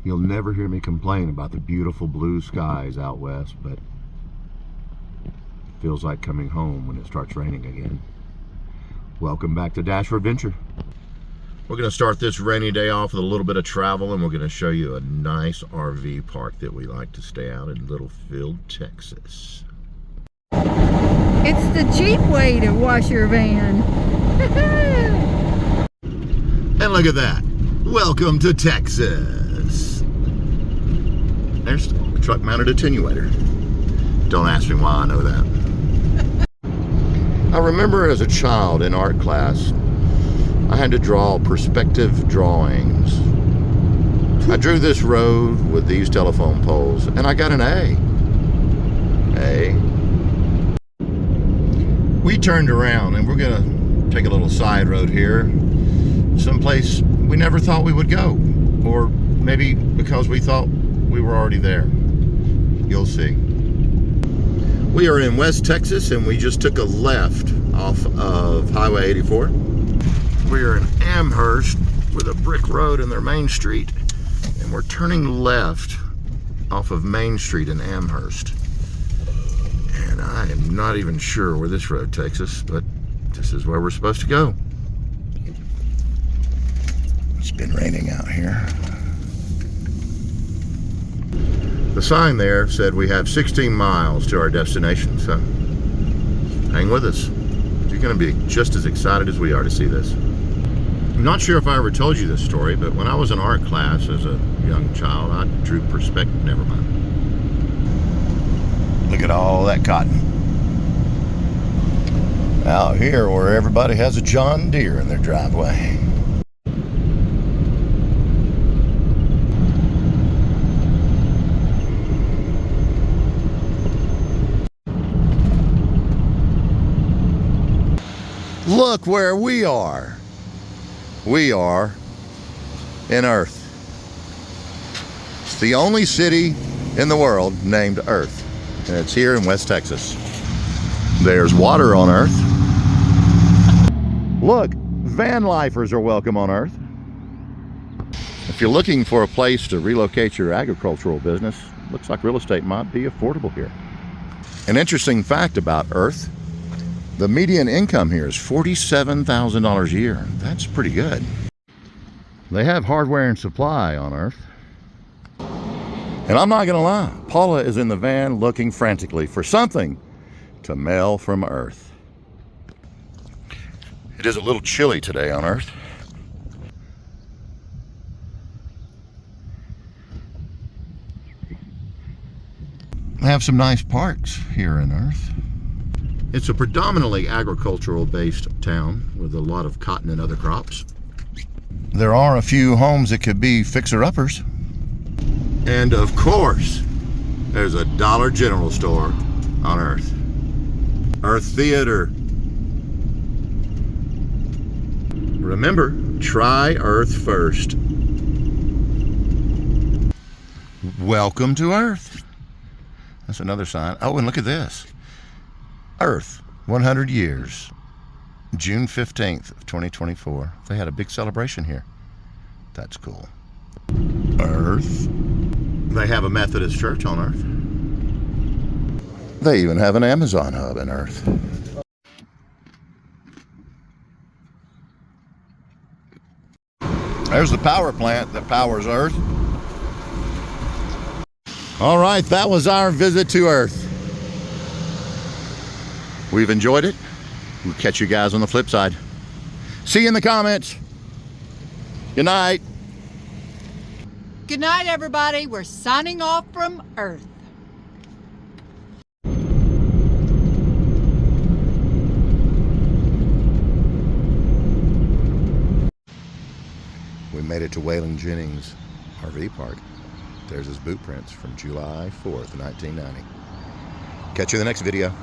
You'll never hear me complain about the beautiful blue skies out west, but it feels like coming home when it starts raining again. Welcome back to Dash for Adventure. We're going to start this rainy day off with a little bit of travel, and we're going to show you a nice RV park that we like to stay out in Littlefield, Texas. It's the cheap way to wash your van. And look at that. Welcome to Texas. There's a truck-mounted attenuator. Don't ask me why I know that. I remember as a child in art class, I had to draw perspective drawings. I drew this road with these telephone poles, and I got an A. We turned around, and we're gonna take a little side road here, someplace we never thought we would go, or maybe because we thought we were already there. You'll see. We are in West Texas, and we just took a left off of Highway 84. We are in Amherst with a brick road in their main street, and we're turning left off of Main Street in Amherst. And I am not even sure where this road takes us, but this is where we're supposed to go. It's been raining out here. The sign there said we have 16 miles to our destination, so hang with us. You're going to be just as excited as we are to see this. I'm not sure if I ever told you this story, but when I was in art class as a young child, I drew perspective. Never mind. Look at all that cotton. Out here where everybody has a John Deere in their driveway. Look where we are. We are in Earth. It's the only city in the world named Earth, and it's here in West Texas. There's water on Earth. Look, van lifers are welcome on Earth. If you're looking for a place to relocate your agricultural business, looks like real estate might be affordable here. An interesting fact about Earth: the median income here is $47,000 a year. That's pretty good. They have hardware and supply on Earth. And I'm not gonna lie, Paula is in the van looking frantically for something to mail from Earth. It is a little chilly today on Earth. They have some nice parks here in Earth. It's a predominantly agricultural-based town with a lot of cotton and other crops. There are a few homes that could be fixer-uppers. And of course, there's a Dollar General store on Earth. Earth Theater. Remember, try Earth first. Welcome to Earth. That's another sign. Oh, and look at this. Earth, 100 years, June 15th of 2024. They had a big celebration here. That's cool. Earth. They have a Methodist church on Earth. They even have an Amazon hub in Earth. There's the power plant that powers Earth. All right, that was our visit to Earth. We've enjoyed it. We'll catch you guys on the flip side. See you in the comments. Good night. Good night, everybody. We're signing off from Earth. We made it to Waylon Jennings RV Park. There's his boot prints from July 4th, 1990. Catch you in the next video.